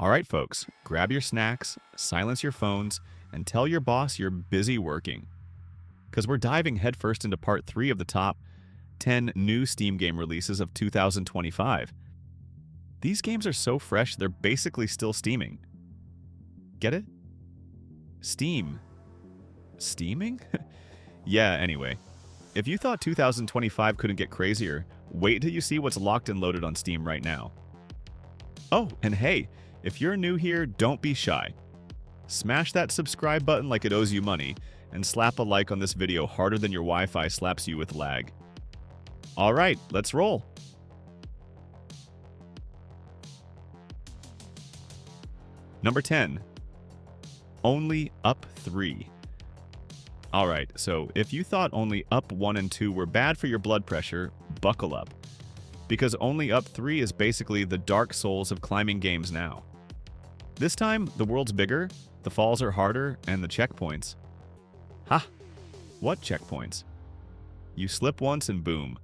All right, folks, grab your snacks, silence your phones, and tell your boss you're busy working. Because we're diving headfirst into part 3 of the top 10 new Steam game releases of 2025. These games are so fresh, they're basically still steaming. Get it? Steam. Steaming? Yeah, anyway. If you thought 2025 couldn't get crazier, wait till you see what's locked and loaded on Steam right now. Oh, and hey, if you're new here, don't be shy. Smash that subscribe button like it owes you money, and slap a like on this video harder than your Wi-Fi slaps you with lag. Alright, let's roll! Number 10. Only Up 3. Alright, so if you thought only Up 1 and 2 were bad for your blood pressure, buckle up. Because Only Up 3 is basically the Dark Souls of climbing games now. This time, the world's bigger, the falls are harder, and the checkpoints. Ha! What checkpoints? You slip once and boom.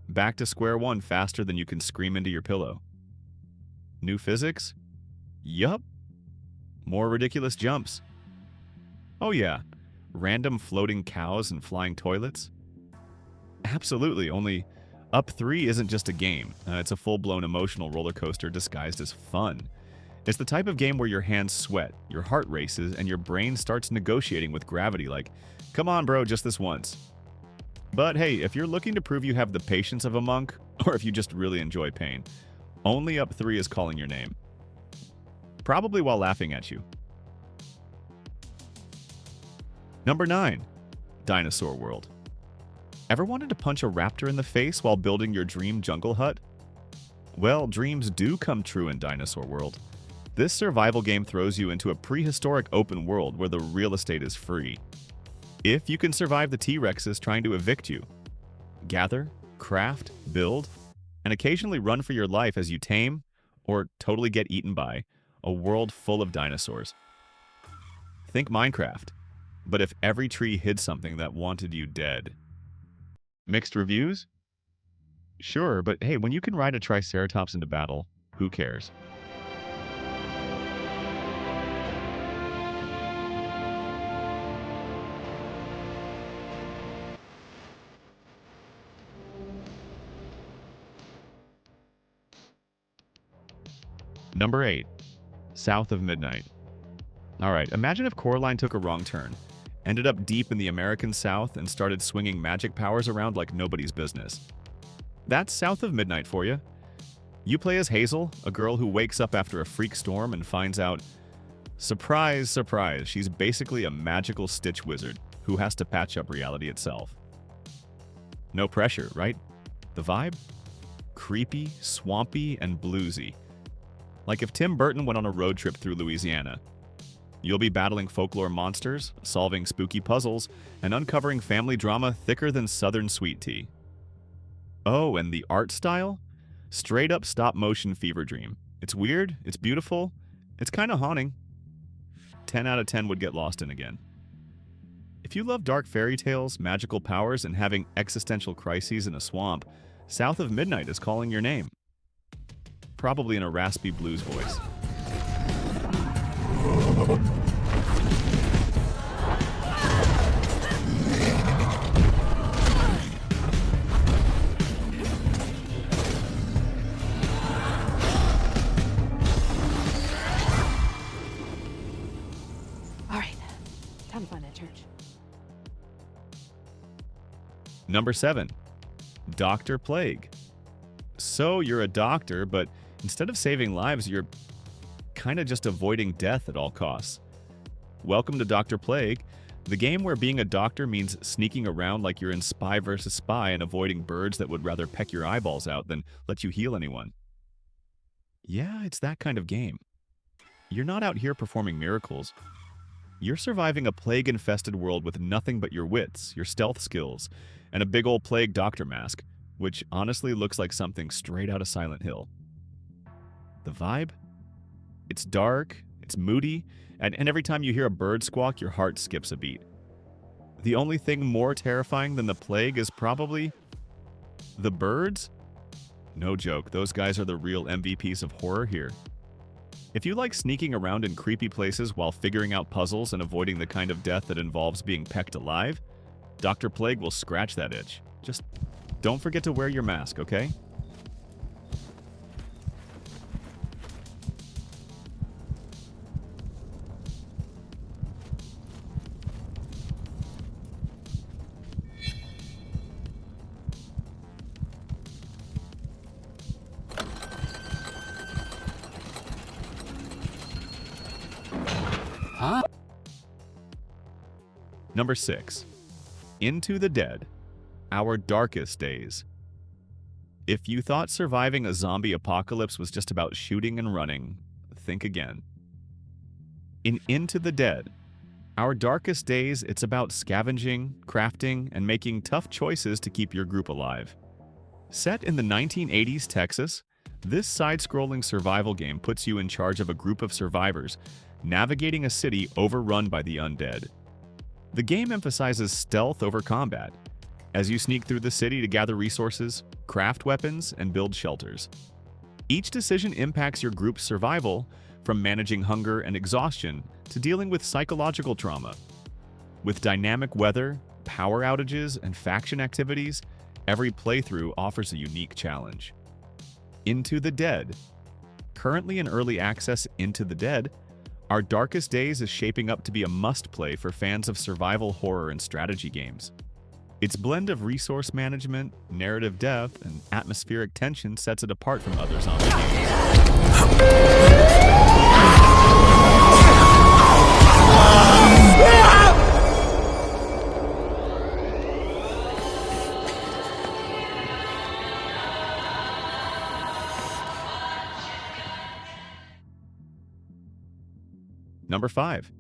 Back to square one faster than you can scream into your pillow. New physics? Yup. More ridiculous jumps. Oh yeah, random floating cows and flying toilets? Absolutely, only Up 3 isn't just a game. It's a full-blown emotional roller coaster disguised as fun. It's the type of game where your hands sweat, your heart races, and your brain starts negotiating with gravity like, come on bro, just this once. But hey, if you're looking to prove you have the patience of a monk, or if you just really enjoy pain, Only Up 3 is calling your name. Probably while laughing at you. Number 9. Dinosaur World. Ever wanted to punch a raptor in the face while building your dream jungle hut? Well, dreams do come true in Dinosaur World. This survival game throws you into a prehistoric open world where the real estate is free. If you can survive the T-Rexes trying to evict you. Gather, craft, build, and occasionally run for your life as you tame, or totally get eaten by, a world full of dinosaurs. Think Minecraft, but if every tree hid something that wanted you dead. Mixed reviews? Sure, but hey, when you can ride a Triceratops into battle, who cares? Number 8. South of Midnight. Alright, imagine if Coraline took a wrong turn, ended up deep in the American South, and started swinging magic powers around like nobody's business. That's South of Midnight for you. You play as Hazel, a girl who wakes up after a freak storm and finds out, surprise, surprise, she's basically a magical Stitch wizard who has to patch up reality itself. No pressure, right? The vibe? Creepy, swampy, and bluesy. Like if Tim Burton went on a road trip through Louisiana. You'll be battling folklore monsters, solving spooky puzzles, and uncovering family drama thicker than Southern sweet tea. Oh, and the art style? Straight up stop-motion fever dream. It's weird, it's beautiful, it's kind of haunting. 10 out of 10 would get lost in again. If you love dark fairy tales, magical powers, and having existential crises in a swamp, South of Midnight is calling your name. Probably in a raspy blues voice. All right, time to find that church. Number 7. Dr. Plague. So you're a doctor, but instead of saving lives, you're kind of just avoiding death at all costs. Welcome to Dr. Plague, the game where being a doctor means sneaking around like you're in Spy vs. Spy and avoiding birds that would rather peck your eyeballs out than let you heal anyone. Yeah, it's that kind of game. You're not out here performing miracles. You're surviving a plague-infested world with nothing but your wits, your stealth skills, and a big old plague doctor mask, which honestly looks like something straight out of Silent Hill. The vibe? It's dark, it's moody, and every time you hear a bird squawk, your heart skips a beat. The only thing more terrifying than the plague is probably the birds? No joke, those guys are the real MVPs of horror here. If you like sneaking around in creepy places while figuring out puzzles and avoiding the kind of death that involves being pecked alive, Dr. Plague will scratch that itch. Just don't forget to wear your mask, okay? Huh? Number 6. Into the Dead, Our Darkest Days. If you thought surviving a zombie apocalypse was just about shooting and running, think again. In Into the Dead, Our Darkest Days, it's about scavenging, crafting, and making tough choices to keep your group alive. Set in the 1980s Texas, this side-scrolling survival game puts you in charge of a group of survivors navigating a city overrun by the undead. The game emphasizes stealth over combat, as you sneak through the city to gather resources, craft weapons, and build shelters. Each decision impacts your group's survival, from managing hunger and exhaustion to dealing with psychological trauma. With dynamic weather, power outages, and faction activities, every playthrough offers a unique challenge. Into the Dead. Currently in early access, Into the Dead, Our Darkest Days is shaping up to be a must-play for fans of survival horror and strategy games. Its blend of resource management, narrative depth, and atmospheric tension sets it apart from other zombie games. Number 5.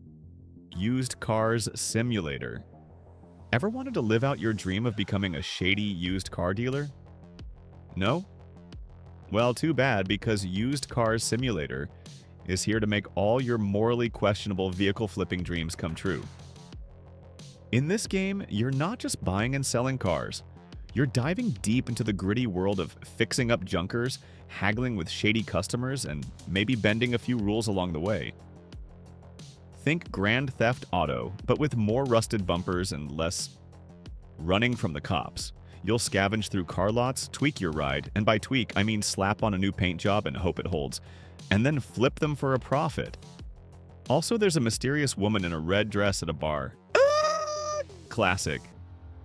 Used Cars Simulator. Ever wanted to live out your dream of becoming a shady used car dealer? No? Well, too bad, because Used Cars Simulator is here to make all your morally questionable vehicle flipping dreams come true. In this game, you're not just buying and selling cars. You're diving deep into the gritty world of fixing up junkers, haggling with shady customers, and maybe bending a few rules along the way. Think Grand Theft Auto, but with more rusted bumpers and less running from the cops. You'll scavenge through car lots, tweak your ride, and by tweak, I mean slap on a new paint job and hope it holds, and then flip them for a profit. Also, there's a mysterious woman in a red dress at a bar. Classic.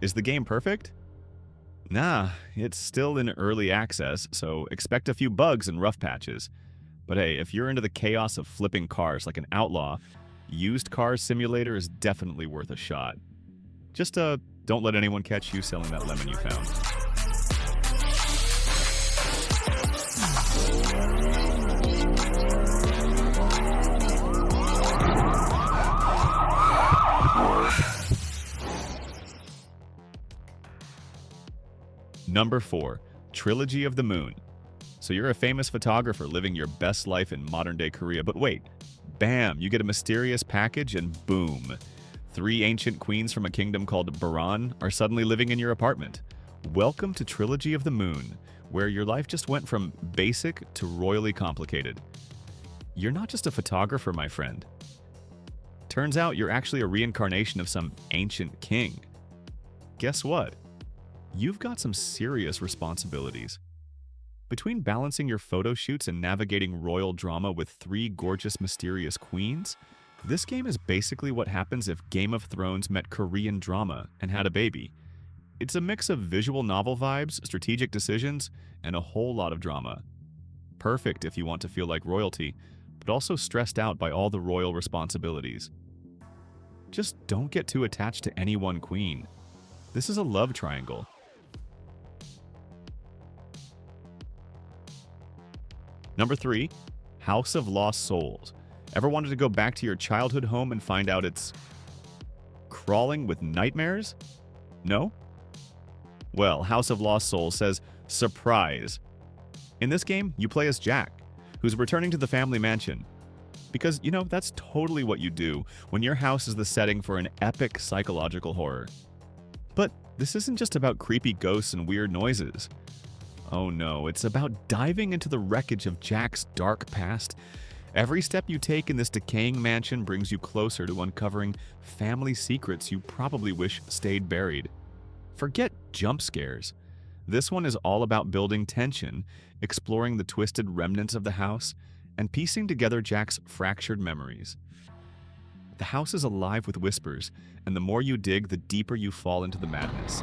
Is the game perfect? Nah, it's still in early access, so expect a few bugs and rough patches. But hey, if you're into the chaos of flipping cars like an outlaw, Used Cars Simulator is definitely worth a shot. Just don't let anyone catch you selling that lemon you found. Number 4. Trilogy of the Moon. So you're a famous photographer living your best life in modern-day Korea, but wait. Bam! You get a mysterious package and boom! 3 ancient queens from a kingdom called Baran are suddenly living in your apartment. Welcome to Trilogy of the Moon, where your life just went from basic to royally complicated. You're not just a photographer, my friend. Turns out you're actually a reincarnation of some ancient king. Guess what? You've got some serious responsibilities. Between balancing your photo shoots and navigating royal drama with 3 gorgeous, mysterious queens, this game is basically what happens if Game of Thrones met Korean drama and had a baby. It's a mix of visual novel vibes, strategic decisions, and a whole lot of drama. Perfect if you want to feel like royalty, but also stressed out by all the royal responsibilities. Just don't get too attached to any one queen. This is a love triangle. Number 3, House of Lost Souls. Ever wanted to go back to your childhood home and find out it's crawling with nightmares? No? Well, House of Lost Souls says, surprise. In this game, you play as Jack, who's returning to the family mansion. Because, you know, that's totally what you do when your house is the setting for an epic psychological horror. But this isn't just about creepy ghosts and weird noises. Oh no, it's about diving into the wreckage of Jack's dark past Every step you take in this decaying mansion brings you closer to uncovering family secrets you probably wish stayed buried. Forget jump scares. This one is all about building tension, exploring the twisted remnants of the house, and piecing together Jack's fractured memories. The house is alive with whispers, and the more you dig, the deeper you fall into the madness.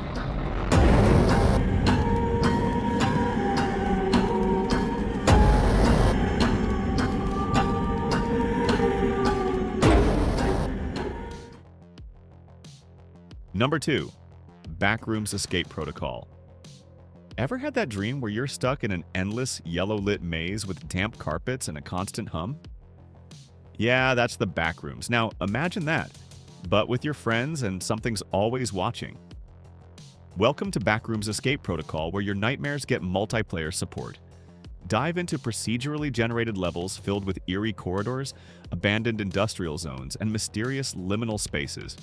Number 2. Backrooms Escape Protocol. Ever had that dream where you're stuck in an endless, yellow-lit maze with damp carpets and a constant hum? Yeah, that's the Backrooms. Now, imagine that, but with your friends and something's always watching. Welcome to Backrooms Escape Protocol, where your nightmares get multiplayer support. Dive into procedurally generated levels filled with eerie corridors, abandoned industrial zones, and mysterious liminal spaces.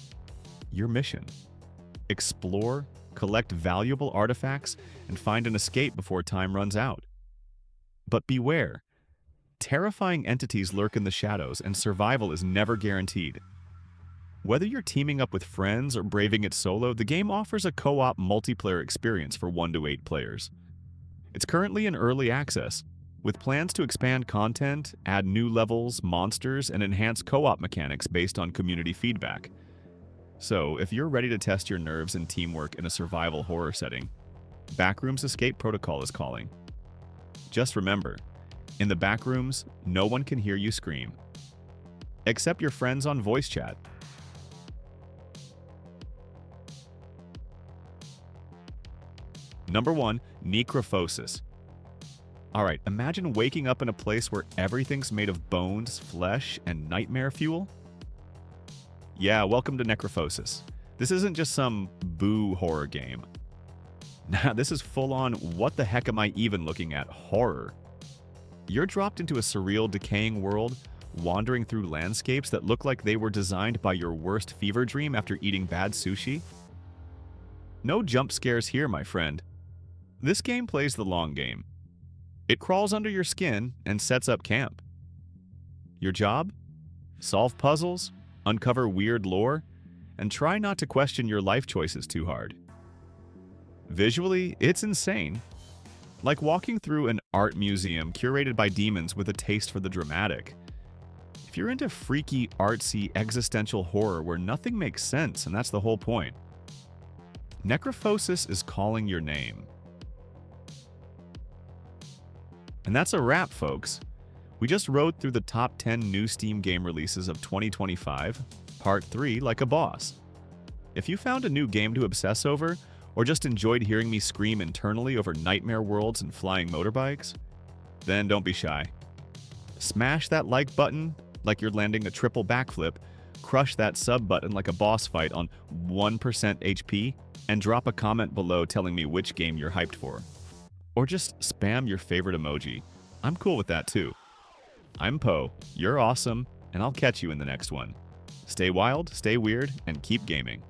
Your mission: explore, collect valuable artifacts, and find an escape before time runs out. But beware. Terrifying entities lurk in the shadows, and survival is never guaranteed. Whether you're teaming up with friends or braving it solo, the game offers a co-op multiplayer experience for 1 to 8 players. It's currently in early access, with plans to expand content, add new levels, monsters, and enhance co-op mechanics based on community feedback. So, if you're ready to test your nerves and teamwork in a survival horror setting, Backrooms Escape Protocol is calling. Just remember, in the Backrooms, no one can hear you scream, except your friends on voice chat. Number 1, Necrophosis. Alright, imagine waking up in a place where everything's made of bones, flesh, and nightmare fuel. Yeah, welcome to Necrophosis. This isn't just some boo horror game. Nah, this is full-on what the heck am I even looking at horror. You're dropped into a surreal, decaying world, wandering through landscapes that look like they were designed by your worst fever dream after eating bad sushi. No jump scares here, my friend. This game plays the long game. It crawls under your skin and sets up camp. Your job? Solve puzzles, uncover weird lore, and try not to question your life choices too hard. Visually, it's insane. Like walking through an art museum curated by demons with a taste for the dramatic. If you're into freaky, artsy, existential horror where nothing makes sense, and that's the whole point, Necrophosis is calling your name. And that's a wrap, folks. We just rode through the top 10 new Steam game releases of 2025, Part 3 like a boss. If you found a new game to obsess over, or just enjoyed hearing me scream internally over nightmare worlds and flying motorbikes, then don't be shy. Smash that like button like you're landing a triple backflip, crush that sub button like a boss fight on 1% HP, and drop a comment below telling me which game you're hyped for. Or just spam your favorite emoji. I'm cool with that too. I'm Poe, you're awesome, and I'll catch you in the next one. Stay wild, stay weird, and keep gaming.